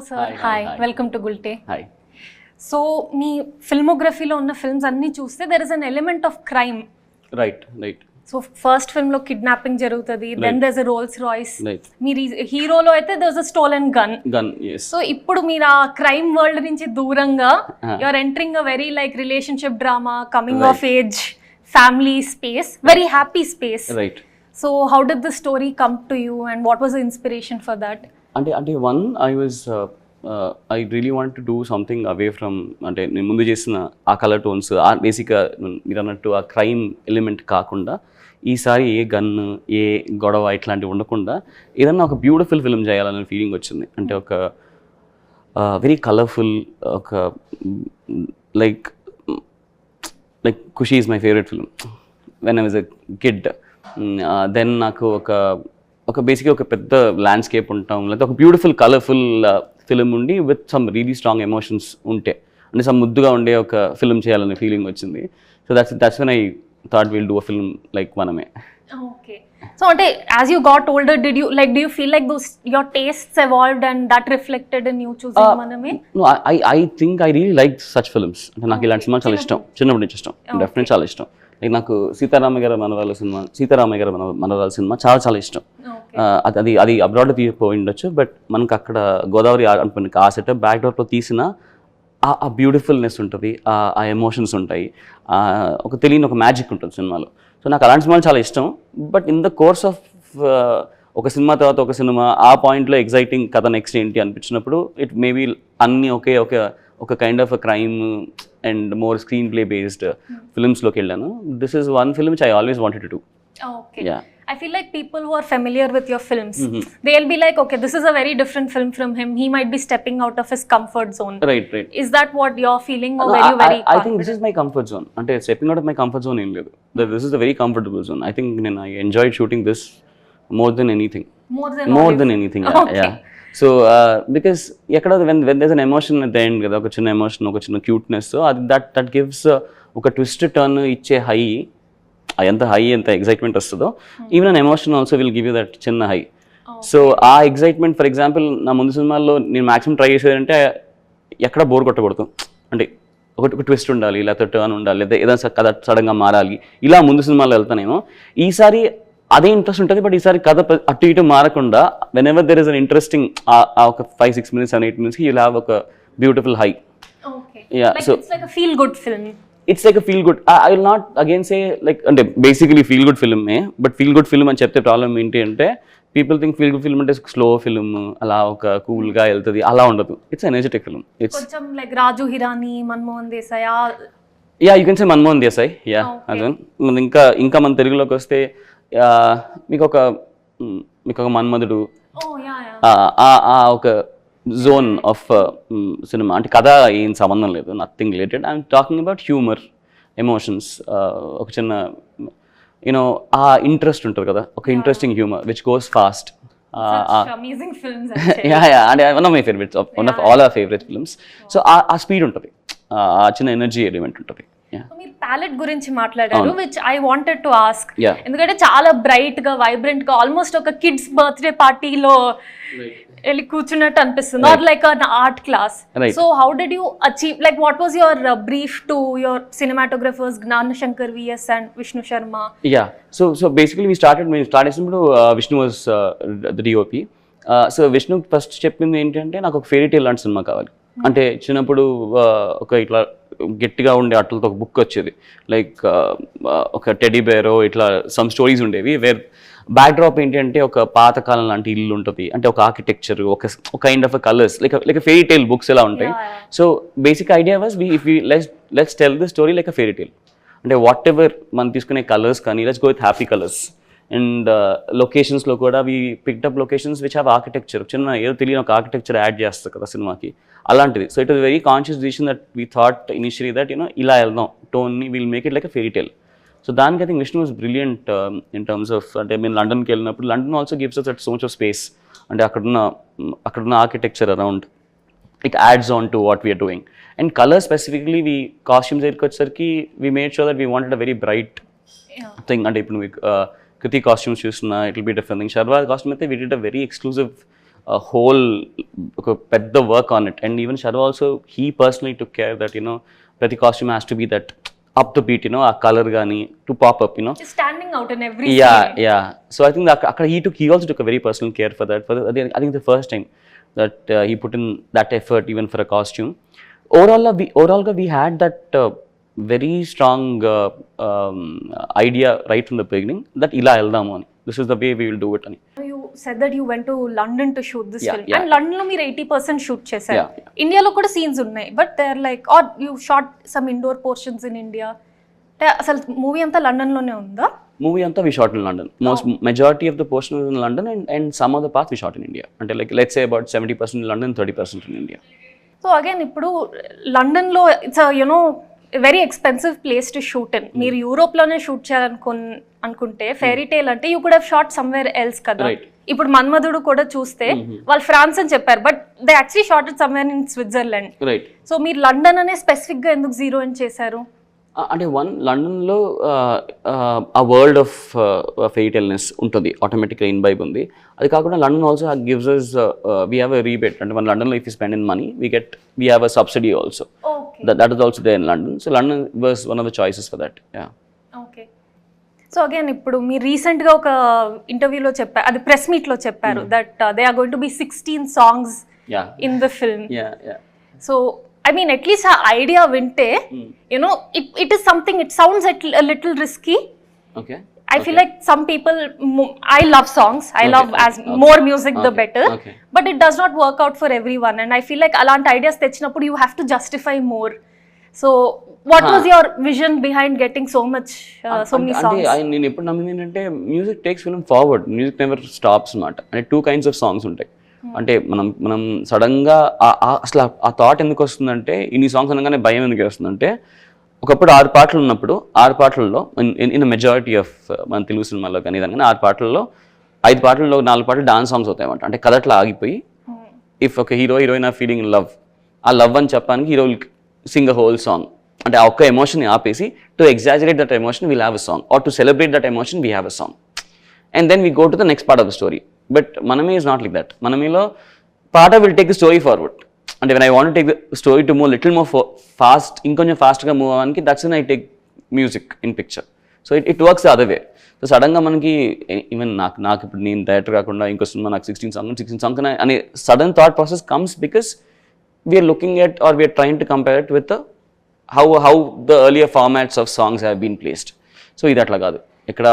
Sir. Hi, welcome to Gulte. Hi. So మీ ఫిల్మోగ్రఫీలో ఉన్న ఫిల్మ్స్ అన్ని చూస్తే there is an element of crime. Right. So first film లో కిడ్నాపింగ్ జరుగుతుంది, then there is a Rolls Royce. Right. మీరు హీరోలో అయితే there is a stolen gun. yes. So ఇప్పుడు మీరు ఆ క్రైమ్ వరల్డ్ నుంచి దూరంగా you are entering a very like relationship drama, coming of age, family space, very happy space. Right. So how did the story come to you and what was the inspiration for that? అంటే one I really want to do something away from, అంటే నేను ముందు చేసిన ఆ colour tones, ఆ బేసిక్గా మీరు అన్నట్టు ఆ క్రైమ్ ఎలిమెంట్ కాకుండా ఈసారి ఏ గన్, ఏ గొడవ ఇట్లాంటివి ఉండకుండా ఏదన్నా ఒక బ్యూటిఫుల్ ఫిల్మ్ చేయాలనే ఫీలింగ్ వచ్చింది. అంటే ఒక వెరీ కలర్ఫుల్, ఒక like Kushi is my favourite film when I was a kid. Then నాకు ఒక బేసిక్గా ఒక పెద్ద ల్యాండ్స్కేప్ ఉంటాం, లేకపోతే ఒక బ్యూటిఫుల్ కలర్ఫుల్ ఫిల్మ్ ఉండి with some really strong emotions ఉంటే, అంటే సమ్ ముద్దుగా ఉండే ఒక ఫిల్మ్ చేయాలనే ఫీలింగ్ వచ్చింది. So that's when I thought will do a film like మనమే. Okay. So as you got older, do you feel like your tastes evolved and that reflected in you choosing Maname? No, I think I really like such films. అంటే నాకు ఇలాంటి cinema చాలా ఇష్టం, చిన్నప్పటి నుంచి ఇష్టం, definite చాలా ఇష్టం. లైక్ నాకు సీతారామయ్య గారి మనవరాల సినిమా చాలా ఇష్టం. అది అబ్రాడ్లో తీసిపోయి ఉండొచ్చు, బట్ మనకు అక్కడ గోదావరి అనుకుని ఆ సెటప్ బ్యాక్ డ్రాప్లో తీసిన ఆ బ్యూటిఫుల్నెస్ ఉంటుంది, ఆ ఎమోషన్స్ ఉంటాయి, ఒక తెలియని ఒక మ్యాజిక్ ఉంటుంది సినిమాలో. సో నాకు అలాంటి సినిమాలు చాలా ఇష్టం. But in the course of ఒక సినిమా తర్వాత ఒక సినిమా, ఆ పాయింట్లో ఎగ్జైటింగ్ కథ నెక్స్ట్ ఏంటి అనిపించినప్పుడు ఇట్ మేబీ అన్నీ ఒక kind of crime and more screenplay based ఫిల్మ్స్లోకి వెళ్ళాను. This is one film which I always wanted to do. Okay. Yeah. I feel like people who are familiar with your films, they'll be like, okay, this is a very different film from him. He might be stepping out of his comfort zone. Right. Is that what you're feeling, or were you very confident? I think this is my comfort zone. Ante stepping out of my comfort zone em ledu. This is a very comfortable zone. I think I enjoyed shooting this more than anything. More than anything. Okay. Yeah. So because when there's an emotion at the end, kada oka chinna emotion, oka chinna cuteness, so that gives oka twist turn iche high. ఎంత high, ఎంత excitement వస్తుందో, even an emotion also will give you that చిన్న high. So ఆ excitement, for example నా ముందు సినిమాల్లో నేను maximum try చేసేదంటే ఎక్కడ బోర్ కొట్టకూడదు, అంటే ఒక ట్విస్ట్ ఉండాలి, లేకపోతే టర్న్ ఉండాలి, లేదా ఏదైనా కథ సడన్గా మారాలి, ఇలా ముందు సినిమాల్లో వెళ్తానేమో. ఈసారి అదే ఇంట్రెస్ట్ ఉంటుంది, బట్ ఈసారి కథ అటు ఇటు మారకుండా when ever there is an interesting ఒక 5-6 minutes and 8 minutes you'll have ఒక beautiful high. Yeah, so it's like a feel good film. It's like a feel good. I will not again say like అంటే basically feel good film but feel good film అని చెప్తే problem ఏంటి అంటే people think feel good film అంటే slow film, అలా ఒక cool గా వెళ్తుంది, అలా ఉండదు. It's energetic film. ఇట్స్ కొంచెం like Raju Hirani, Manmohan Desai. Yeah, you can say Manmohan Desai. Yeah, అదే. ఇంకా మన తెలుగులోకి వస్తే మీకు ఒక మన్మధుడు, ఒక జోన్ ఆఫ్ సినిమా. అంటే కథ ఏం సంబంధం లేదు, nothing related. I'm talking about humour, emotions, ఒక చిన్న ఆ ఇంట్రెస్ట్ ఉంటుంది కదా, ఒక interesting humour which goes fast. అంటే one of my favourites, one of all our favourite films. So ఆ స్పీడ్ ఉంటుంది, ఆ చిన్న ఎనర్జీ ఎలిమెంట్ ఉంటుంది. మీరు ప్యాలెట్ గురించి మాట్లాడారు, which I wanted to ask. ఎందుకంటే చాలా బ్రైట్ గా, వైబ్రెంట్ గా, ఆల్మోస్ట్ ఒక కిడ్స్ బర్త్డే పార్టీలో వెళ్ళి కూర్చున్నట్టు అనిపిస్తుంది, or like an art class. So how did you achieve, like what was your brief to your cinematographers Gnanashekar VS and Vishnu Sharma? Yeah, so basically we started చేసినప్పుడు Vishnu was the DOP. So Vishnu first చెప్పింది ఏంటంటే నాకు ఒక fairy టేల్ లాంటి cinema కావాలి. అంటే చిన్నప్పుడు ఒక ఇట్లా గట్టిగా ఉండే అట్లతో ఒక బుక్ వచ్చేది, లైక్ ఒక టెడీ బేరో, ఇట్లా సమ్ స్టోరీస్ ఉండేవి వేర్ బ్యాక్ డ్రాప్ ఏంటి అంటే ఒక పాతకాలం లాంటి ఇల్లు ఉంటుంది, అంటే ఒక ఆర్కిటెక్చర్, ఒక kind of colours, like fairy tale books ఎలా ఉంటాయి. So basic idea was let's tell the story like a fairy tale. అంటే వాట్ ఎవర్ మనం తీసుకునే కలర్స్ కానీ, let's go with happy colours. And లొకేషన్స్లో కూడా we picked up locations which have architecture, చిన్న ఏదో తెలియని ఒక ఆర్కిటెక్చర్ యాడ్ చేస్తుంది కదా సినిమాకి, అలాంటిది. So it was very conscious decision that we thought initially that ఇలా వెళ్దాం టోన్ని, will make it like a fairy tale. So దానికి I think Vishnu was brilliant in terms of, అంటే మేము లండన్కి వెళ్ళినప్పుడు London also gives us so much of space. అంటే అక్కడున్న architecture around it adds on to what we are doing. And colour specifically costumes దగ్గరికి వచ్చేసరికి we made sure that we wanted a very bright thing. అంటే ఇప్పుడు మీకు Kriti costumes చూస్తున్నా it will be different thing. Sharwa costume అయితే we did a very exclusive whole ఒక పెద్ద work on it. And even Sharwa also he personally took care that ప్రతి costume has to be that up the beat, ఆ colour కానీ to pop up, standing out in every yeah. So I think అక్కడ he also took a very personal care for that. I think the first time that he put in that effort even for a costume. Overall we had that very strong idea right from the beginning that ila eldamu ani, this is the way we will do it ani. You said that you went to London to shoot this film. Yeah. And London lo meer 80% shoot chesaru. Yeah. India lo kuda scenes unnai, but they're like, or you shot some indoor portions in India. Asal movie anta London lone unda? Movie anta we shot in London. Majority of the portion was in London, and some of the parts we shot in India. Until like let's say about 70% in London, 30% in India. So again ippudu London lo it's a a very expensive place to shoot in. మీరు Europe లోనే shoot చేయాలనుకుంటే fairy tale అంటే you could have shot somewhere else కదా. ఇప్పుడు మన్మధుడు కూడా చూస్తే వాళ్ళు France అని చెప్పారు, but they actually shot it somewhere in Switzerland. So మీరు లండన్ అనే స్పెసిఫిక్ గా ఎందుకు జీరో ఇన్ చేశారు? అంటే లండన్లో ఆ వరల్డ్ ఆఫ్ ఫెయిటల్నెస్ ఉంటుంది, ఆటోమేటిక్గా ఇన్బైబ్ ఉంది. అది కాకుండా London also gives us we have a rebate. అంటే మన లండన్లో if you spend in money we have a subsidy also. That is also there in London. So London was one of the choices for that. Yeah. Okay. So again ఇప్పుడు మీరు recent గా ఒక ఇంటర్వ్యూలో చెప్పారు, అది ప్రెస్ మీట్ లో చెప్పారు that they are going to be 16 songs in the film. Yeah. So I mean at least ఆ ఐడియా వింటే it is something, it sounds a little risky. Okay. I feel like some people, I love songs, I love as more music the better, but it does not work out for everyone, and I feel like alant ideas techinappudu you have to justify more. So what was your vision behind getting so many songs? I నేను ఎప్పుడు నమ్మింది ఏంటంటే music takes film forward, music never stops అన్నమాట. అంటే 2 kinds of songs ఉంటాయి. అంటే మనం సడన్గా అసలు ఆ థాట్ ఎందుకు వస్తుందంటే, ఇన్ని సాంగ్స్ అనగానే భయం ఎందుకు వస్తుందంటే, ఒకప్పుడు 6 పాటలు ఉన్నప్పుడు 6 పాటల్లో ఇన్ మెజారిటీ ఆఫ్ మన తెలుగు సినిమాలో కానీ ఏదైనా 6 పాటల్లో 5 పాటల్లో 4 పాటలు డాన్స్ సాంగ్స్ అవుతాయి అన్నమాట. అంటే కథ అట్లా ఆగిపోయి ఇఫ్ ఒక heroine are feeling in love, ఆ లవ్ అని చెప్పడానికి hero will sing a whole song. అంటే ఆ ఒక్క ఎమోషన్ ఆపేసి to exaggerate that emotion will have a song, or to celebrate that emotion we have a song, and then we go to the next part of the story. But Manamey is not like that. మనమేలో పాట will take the story forward. అంటే when I want take the story to move little more fast, ఇంకొంచెం ఫాస్ట్గా move అవ్వడానికి that's when I take music in picture. So it works the other way. So సడన్గా మనకి even నాకు ఇప్పుడు నేను director కాకుండా ఇంకో సినిమా నాకు 16 songs అనే sudden thought process comes because we're looking at or we're trying to compare it with how the earlier formats of songs have been placed. So ఇది అట్లా కాదు, ఇక్కడ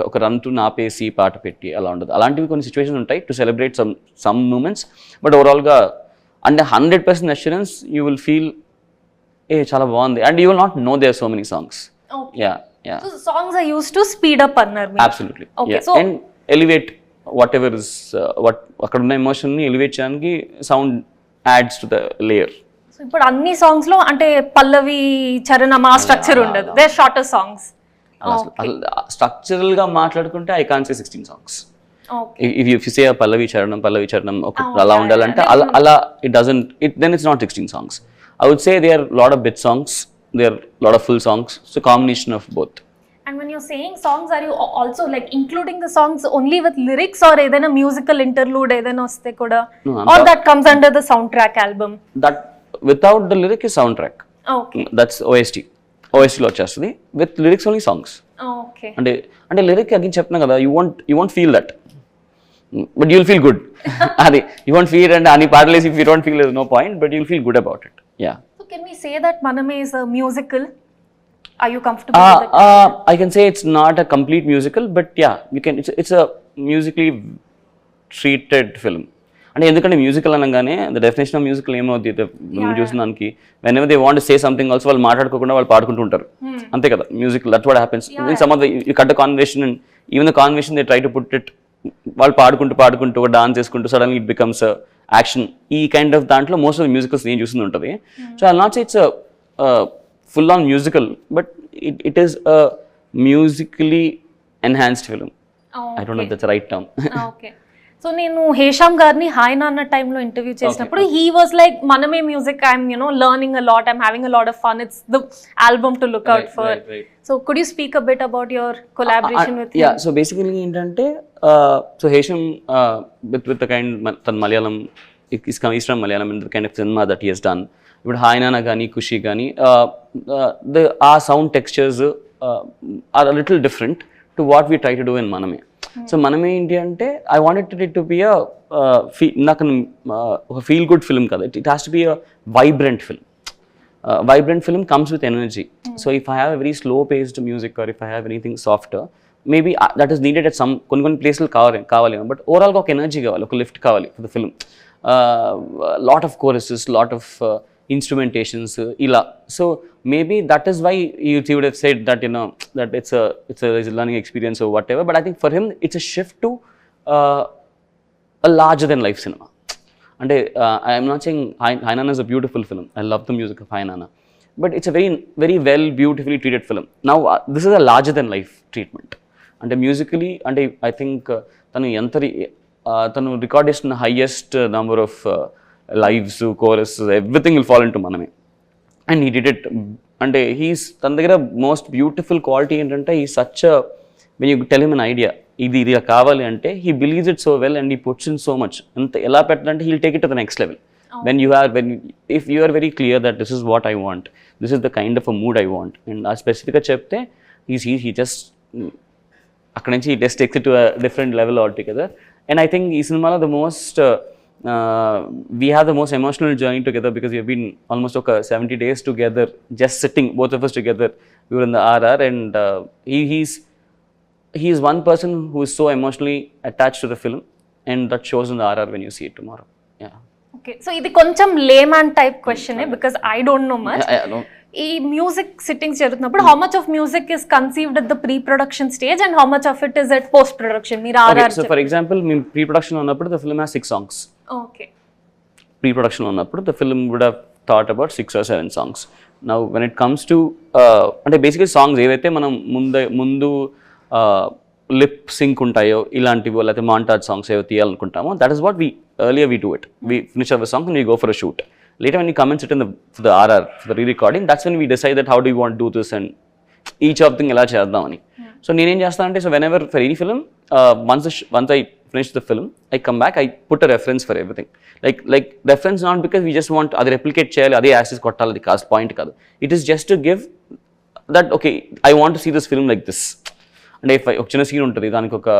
ఒక రన్ టు నాపేసి పాట పెట్టి అలా ఉండదు. అలాంటివి కొన్ని సిచ్యువేషన్స్ ఉంటాయి to celebrate some moments. But ఓవరాల్గా అంటే 100% అష్యూరెన్స్ యూ విల్ ఫీల్ చాలా బాగుంది, and you will not know there so many songs. Yeah. So songs are used to speed up annar. Absolutely. Okay. Yeah. So and elevate whatever is what అక్కడ ఉన్న emotion ని elevate చేయడానికి sound ads to the layer. So ఇప్పుడు అన్ని songs లో అంటే పల్లవి చరణం ఆ స్ట్రక్చర్ ఉండదు, దే షార్టర్ సాంగ్స్. స్ట్రక్చరల్ గా మాట్లాడుకుంటే I can't say 16 songs. If you say a పల్లవి చరణం ఒక అలా ఉండాలంటే అలా it doesn't, then it's not 16 songs. I would say there are a lot of bit songs, there are a lot of full songs, so combination of both. And when you're saying songs, are you also like including the songs only with lyrics, or edaina musical interlude edaina oste kuda, or that comes under the soundtrack album? That without the lyric is soundtrack. Okay, that's OST లో వచ్చేస్తుంది, with lyrics only songs. Okay. అంటే lyric again చెప్తున్నా కదా, you won't feel that, but you'll feel good. అది you won't feel, and any part if you don't feel, there's no point, but you'll feel good about it. Yeah. So can we say that Maname is a musical? Are you comfortable with that? I can say it's not a complete musical, but yeah, you can. It's a musically treated film. అంటే ఎందుకంటే musical అనగానే the definition of musical ఏమవుతుంది మనం చూసిన దానికి, when ever they want say something also వాళ్ళు మాట్లాడుకోకుండా వాళ్ళు పాడుకుంటూ ఉంటారు, అంతే కదా music. That's what happens in some of the you cut the conversation, and even the conversation they try to put it, వాళ్ళు పాడుకుంటూ డాన్స్ చేసుకుంటూ సడన్లీ ఇట్ బికమ్స్ యాక్షన్. ఈ కైండ్ ఆఫ్ దాంట్లో మోస్ట్ ఆఫ్ ద మ్యూజికల్స్ నేను చూస్తుంది ఉంటుంది. So I not say it's full on musical, but it is a musically enhanced film. Okay. I don't know if that's the right term. Okay. సో నేను హేషామ్ గారిని హాయ్ నాన్న టైంలో interview చేసినప్పుడు he was like Manamey music I'm learning a lot, I'm having a lot of fun, it's the album to look out for. So could you speak a bit about your collaboration with him? So basically ఏంటంటే so Hesham with the kind తన Malayalam is from Malayalam and the kind of cinema that he has done. ఇప్పుడు hi నాన్న కానీ ఖుషి కానీ ఆ sound textures are a little different to what we try to do in Manamey. So Manamey ఏంటి అంటే I wanted it to be నాకు ఒక feel good film కదా, it has to be a vibrant film. Vibrant film comes with energy. So if I have a very slow paced music or if I have anything softer, maybe that is needed at some కొన్ని places కావాలి, but overall ఒక energy కావాలి, ఒక lift కావాలి for the film. Lot of choruses, lot of instrumentations ఇలా. So maybe that is why he would have said that that it's a learning experience or whatever, but I think for him it's a shift to a larger than life cinema. అంటే I'm not saying Hi Nanna is a beautiful film, I love the music of Hi Nanna, but it's a very well beautifully treated film. Now this is a larger than life treatment. అంటే musically అంటే I think తను record చేస్తున్న highest number of lives, chorus, everything will fall into Manamey. And he did it. అంటే తన దగ్గర most beautiful quality ఏంటంటే ఈ such when you tell him an idea, ఇది కావాలి అంటే he believes it so well and he puts in so much. ఎంత ఎలా పెట్టాలంటే he'll take it to the next level. If you are very clear that this is what I want, this is the kind of a mood I want, and ఆ స్పెసిఫిక్గా చెప్తే he just అక్కడ నుంచి he just takes it to a different level altogether. And I think ఈ సినిమాలో the most we have the most emotional journey together because we have been almost 70 days together, just sitting both of us together. We were in the RR and he is one person who is so emotionally attached to the film, and that shows in the RR when you see it tomorrow. Yeah. Okay, so ఇది కొంచెం layman type question because I don't know much. No. ఈ music sittings జరుగుతున్నప్పుడు how much of music is conceived at the pre production stage and how much of it is at post production? మీరు RR so for example మేము pre production ఉన్నప్పుడు the film has 6 songs. Okay. Pre production ఉన్నప్పుడు the film would have thought about 6 or 7 songs. Now when it comes to అంటే basically songs ఏవైతే మనం ముందు lip sync ఉంటాయో ఇలాంటివో లేకపోతే మాంటాజ్ సాంగ్స్ ఏవో తీయాలనుకుంటామో, that is what earlier we do it. We finish our song and we go for a shoot. Later when we come and sit in for the RR, for the re-recording, that's when we decide that how do we want to do this and each of them ఎలా చేద్దామని. So నేనేం చేస్తానంటే, so whenever for any film, once I finish the film, I come back, I put a reference for everything. Like reference not because we just want అది replicate చేయాలి, అదే access కొట్టాలి, అది cost point కాదు. It is just to give that, okay, I want to see this film like this. అంటే ఒక చిన్న scene ఉంటుంది, దానికి ఒక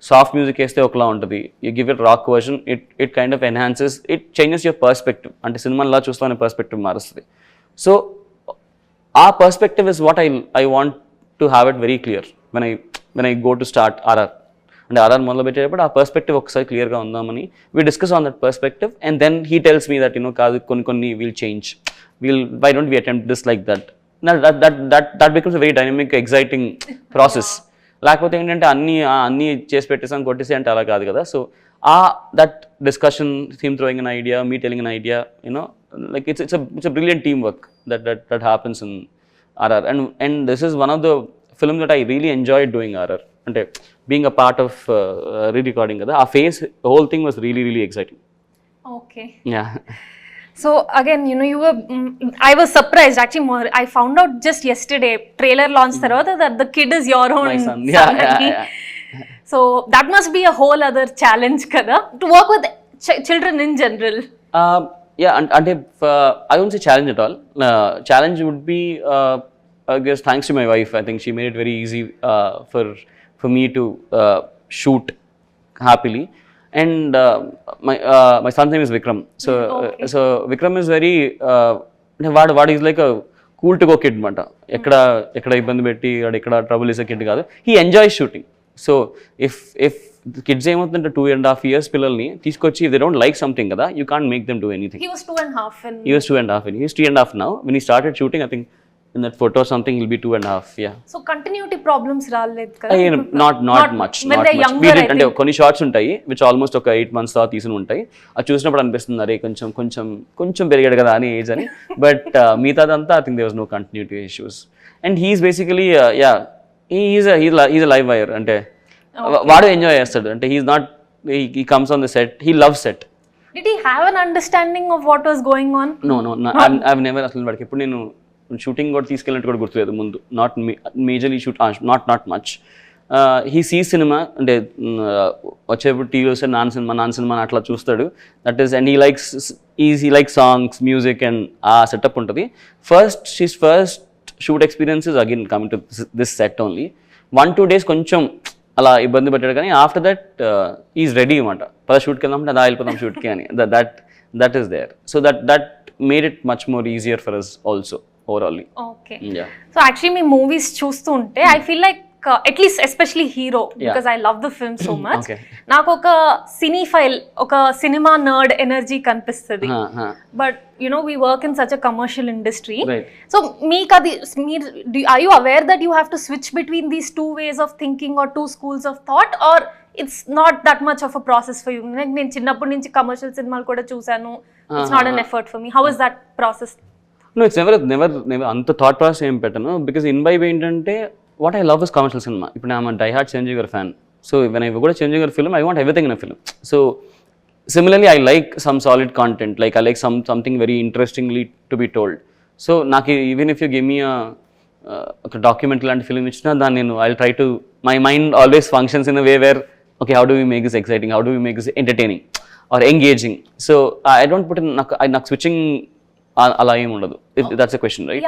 సాఫ్ట్ మ్యూజిక్ వేస్తే ఒకలా ఉంటుంది, you give it rock version, it kind of enhances, it changes your perspective. అంటే సినిమాలా చూస్తానే పర్స్పెక్టివ్ మారుస్తుంది. సో ఆ perspective is what I want to have it very clear when I go to start RR. అంటే RR మొదలు పెట్టేటప్పుడు ఆ perspective ఒకసారి క్లియర్గా ఉందామని we discuss on that perspective, and then he tells me that కాదు కొన్ని will change, why don't we attempt this like that. That becomes a very dynamic exciting process. లేకపోతే ఏంటంటే అన్నీ చేసి పెట్టేసాం కొట్టేసి అంటే అలా కాదు కదా. So that discussion, theme throwing an idea, me telling an idea, like it's a brilliant teamwork that happens in RR, and this is one of the films that I really enjoyed doing RR. అంటే being a part of re-recording కదా, ఆ phase, the whole thing was really really exciting. Okay. Yeah. So again, you were, I was surprised actually more. I found out just yesterday, trailer launch tarvata, that the kid is your own My son. Yeah. So that must be a whole other challenge kada, to work with children in general. Yeah, and I won't say challenge at all. Challenge would be, I guess, thanks to my wife. I think she made it very easy for me to shoot happily. And my son's name is Vikram. So Vikram is very వాడు is like cool to go kid అనమాట. ఎక్కడ ఇబ్బంది పెట్టి ఎక్కడ trouble ఇసే kid కాదు. He enjoy shooting. So if kids ఏమవుతుందంటే 2.5 years పిల్లల్ని తీసుకొచ్చి if they don't like something కదా, you can't make them do anything. He was 2.5 and he was 2.5 and he's 3.5 now. When he started shooting, I think in that photo something he'll be 2.5. Yeah. So continuity problems రాలేదు కదా? Not much. When they're younger, we did, అంటే కొన్ని shorts ఉంటాయి which almost ఒక 8 months తర్వాత తీసుకుని ఉంటాయి. అది చూసినప్పుడు అనిపిస్తుంది అరే కొంచెం పెరిగాడు కదా అని ఏజ్ అని. బట్ మిగతాదంతా I think there was no continuity issues. And he's basically he's a live wire. అంటే వాడు ఎంజాయ్ చేస్తాడు. అంటే he's not he comes on the set, he loves set. Did he have an understanding of what was going on? No, I've never అసలు వాడికి ఎప్పుడు నేను shooting కూడా తీసుకెళ్ళినట్టు కూడా గుర్తులేదు ముందు, not majorly shoot, not much. He see cinema అంటే వచ్చేప్పుడు టీవీలో వస్తే నాన్ సినిమా అట్లా చూస్తాడు. That is, and he like songs, music and ఆ సెటప్ ఉంటుంది. First shoot experiences again coming to this set only 1-2 days కొంచెం అలా ఇబ్బంది పెట్టాడు, కానీ ఆఫ్టర్ దట్ ఈజ్ రెడీ అనమాట. షూట్కి వెళ్దామంటే అలా వెళ్ళిపోతాం షూట్కి అని. That is there. So that made it much more easier for us also overall. Okay. So actually మీ మూవీస్ చూస్తూ ఉంటే I feel like at least especially hero, because I love the film so much, నాకు ఒక cinephile, ఒక cinema nerd energy కనిపిస్తుంది. But you know we work in such a commercial industry. So మీకు అది are you aware that you have to switch between these 2 ways of thinking or 2 schools of thought, or it's not that much of a process for you? నేను చిన్నప్పటి నుంచి commercial సినిమాలు కూడా చూసాను. It's not an effort for me. How is that process? No, it's never అంత thought process ఏం పెట్టను, because ఇన్వైబ్ ఏంటంటే what I love is commercial cinema. If I'm a die-hard Chiranjeevi Garu fan, so when I go to Chiranjeevi Garu film, I want everything in a film. So similarly, I like some solid content, like I like something very interestingly to be told. So even if you give me a documentary and film, then I'll try to, my mind always functions in a way where, okay, how do we make this exciting? How do we make this entertaining or engaging? So I don't put in switching అలా ఏమి ఉండదు. That's a question, right?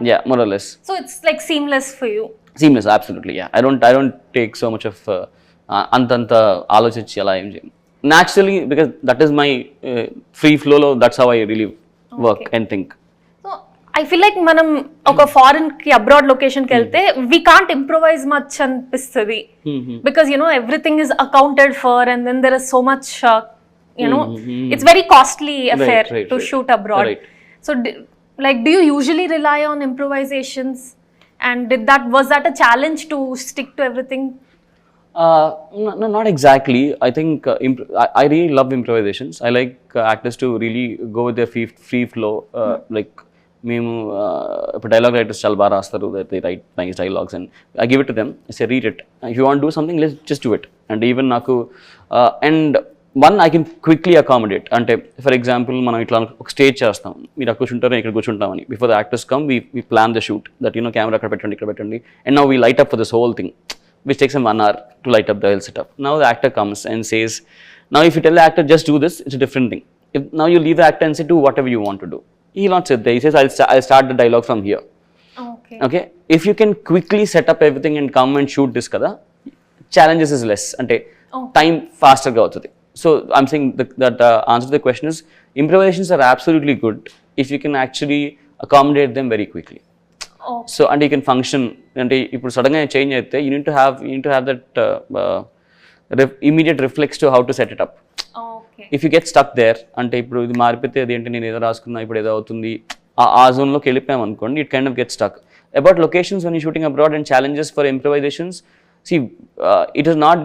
Yeah, more or less. So it's like seamless for you. Seamless, absolutely, yeah. I don't take so much of anta ఆలోచించి అలా ఏం చేయను. Naturally, because that is my free flow, that's how I really work and think. So I feel like మనం ఒక foreign కి abroad location కి వెళ్తే we can't improvise much అనిపిస్తుంది, because you know everything is accounted for and then there is so much it's very costly affair to shoot abroad. So do you usually rely on improvisations, and was that a challenge to stick to everything? No, not exactly. I think I really love improvisations. I like actors to really go with their free flow. Like మేము ఇప్పుడు dialogue writers చాలా బాగా రాస్తారు, they write nice dialogues and I give it to them, I say read it, if you want do something let's just do it. And even నాకు and one I can quickly accommodate. అంటే for example మనం ఇట్లా ఒక stage చేస్తాం, మీరు అక్కడ కూర్చుంటారు, ఇక్కడ కూర్చుంటామని, before the actors come we plan the shoot that camera అక్కడ పెట్టండి, ఇక్కడ పెట్టండి, and now we light up for this whole thing which takes him 1 hour to light up the whole setup. Now the actor comes and says, now if you tell the actor just do this, it's a different thing. If now you leave the actor and say do whatever you want to do, he will not sit there. He says I'll start the dialogue from here. Okay, if you can quickly set up everything and come and shoot this kada, challenges is less ante time faster ga avutadi. So I'm saying that answer to the question is improvisations are absolutely good if you can actually accommodate them very quickly. So and you can function, and ఇప్పుడు సడన్గా change అయితే you need to have that immediate reflex to how to set it up. If you get stuck there, అంటే ఇప్పుడు ఇది మారిపోతే అదేంటి నేను ఏదో రాసుకున్నా ఇప్పుడు ఏదో అవుతుంది, ఆ జోన్లోకి వెళ్ళిపోయాం అనుకోండి, it kind of get stuck. About locations when you're shooting abroad and challenges for improvisations, see it is not,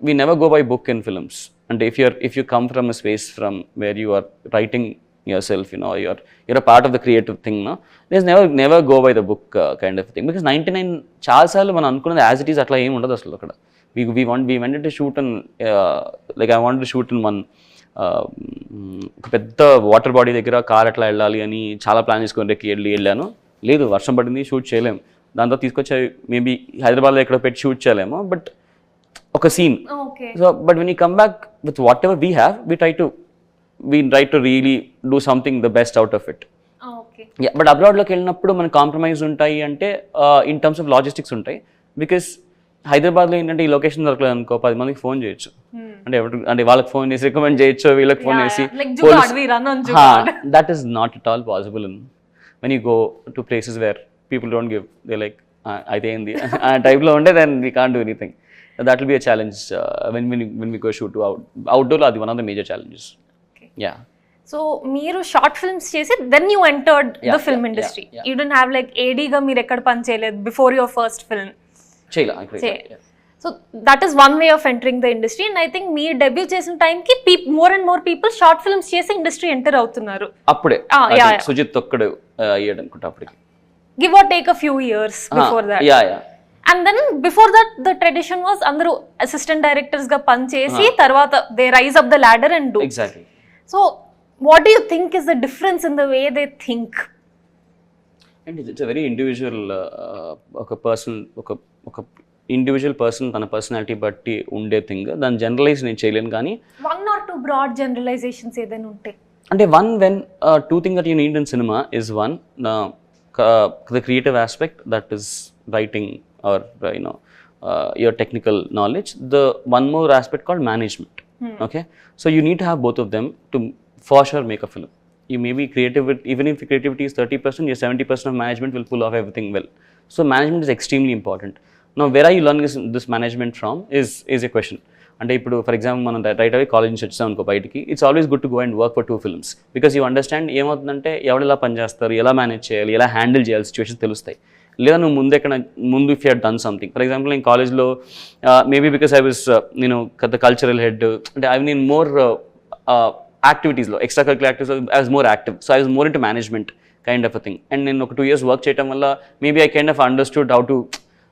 we never go by book in films. And if you come from a space from where you are writing yourself, you're a part of the creative thing, no, there's never go by the book kind of thing, because 99 చాలా సార్లు మనం అనుకున్నది as it is అట్లా ఏమి ఉండదు అసలు. అక్కడ we wanted to shoot in like I wanted to shoot in one ఒక పెద్ద వాటర్ బాడీ దగ్గర కార్ అట్లా వెళ్ళాలి అని చాలా ప్లాన్ చేసుకొని వెళ్ళాను, లేదు వర్షం పడింది, షూట్ చేయలేం, దాంతో తీసుకొచ్చి మేబీ హైదరాబాద్లో ఎక్కడ పెట్టి షూట్ చేయలేము, బట్ ఒక scene. So but when you come back with whatever we have, we try to really do something the best out of it. Yeah, but అబ్రాడ్లోకి వెళ్ళినప్పుడు మనకి కాంప్రమైజ్ ఉంటాయి అంటే ఇన్ టర్మ్స్ ఆఫ్ లాజిస్టిక్స్ ఉంటాయి, because హైదరాబాద్లో ఏంటంటే ఈ location దొరకలేదు అనుకో 10 మందికి ఫోన్ చేయొచ్చు, అంటే వాళ్ళకి ఫోన్ చేసి రికమెండ్ చేయొచ్చు, వీళ్ళకి ఫోన్ చేసి, that is not at all possible when you go to places where people don't give, they like అయితే ఏంది ఆ టైప్లో ఉంటే then we can't do anything. That will be a challenge when we go shoot to outdoor. అది one of the major challenges. Yeah. So మీరు short films చేసి then you entered the film industry. You don't have like ఏడీగా మీరు ఎక్కడ పని చేయలేదు before your first film. So that is one way of entering the industry, and I think మీరు debut చేసిన టైంకి more and more people short films చేసి industry enter అవుతున్నారు. అప్పుడే సుజిత్ ఒక్కడు అయ్యాడు అనుకుంటా అప్పటికి. Give or take a few years before that. Yeah. And then before that the tradition was అందరూ అసిస్టెంట్ డైరెక్టర్స్ గా పనిచేసి తర్వాత they rise up the ladder and do. Exactly. So what do you think is the difference in the way they think? And it's very individual. ఒక person ఒక individual person తన personality బట్టి ఉండే thing. దాన్ని generalise నేను చేయలేను, కానీ 1 or 2 broad generalisations ఏదైనా ఉంటే అంటే two things that you need in cinema is one, the creative aspect, that is writing or your technical knowledge. The one more aspect called management. Okay, so you need to have both of them to for sure make a film. You may be creative with, even if creativity is 30%, your 70% of management will pull off everything well. So management is extremely important. Now where are you learning this management from is a question. అంటే ఇప్పుడు for example మనం right away college నుంచి వచ్చాం అనుకో బయటికి, it's always good to go and work for 2 films because you understand ఏమవుతుందంటే ఎవరు ఎలా పనిచేస్తారు, ఎలా మేనేజ్ చేయాలి, ఎలా హ్యాండిల్ చేయాలి, సిచ్యువేషన్స్ తెలుస్తాయి. లేదా నువ్వు ముందు if you head done something, for example నేను కాలేజ్లో maybe because I was the cultural head, అంటే ఐ మీన్ మోర్ యాక్టివిటీస్లో extra curricular activities I was more active, so I was more into management kind of a thing. And నేను ఒక 2 years work చేయడం వల్ల maybe I kind of understood how to,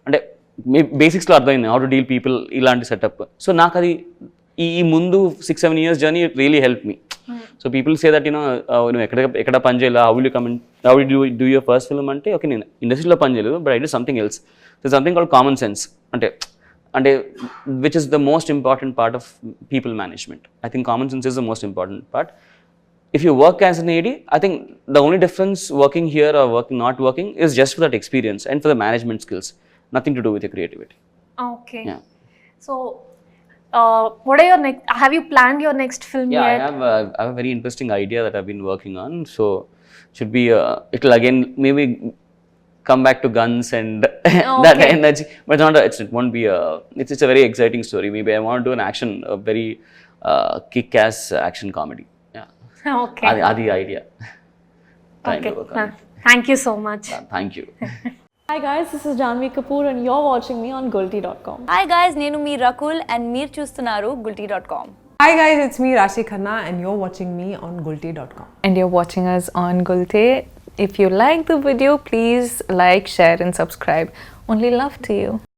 అంటే బేసిక్స్లో అర్థమైంది how to deal people, ఇలాంటి setup. So నాకు అది ఈ ముందు 6-7 years journey really help me. So people say that నువ్వు ఎక్కడ పని చేయాలి, how will you come in, how will you do your first film అంటే, ఓకే నేను ఇండస్ట్రీలో పని చేయలేదు, but I do something else. So something called common sense, అంటే which is the most important part of people management. I think common sense is the most important part. If you work as an AD, I think the only difference working here or not working is just for that experience and for the management skills. Nothing to do with your creativity. Okay. Yeah. So, what are your next? Have you planned your next film yet? I have a very interesting idea that I've been working on. So, should be it'll again maybe come back to guns and that energy, but it won't be it's a very exciting story. Maybe I want to do an action, a very kick-ass action comedy. Okay. Adi idea. Okay. Thank you so much. Thank you. Hi guys, this is Janvi Kapoor and you're watching me on Gulti.com. Hi guys, nenu mee Rakul and meer chustunaru Gulti.com. Hi guys, it's me Rashi Khanna and you're watching me on Gulti.com. And you're watching us on Gulte. If you like the video, please like, share and subscribe. Only love to you.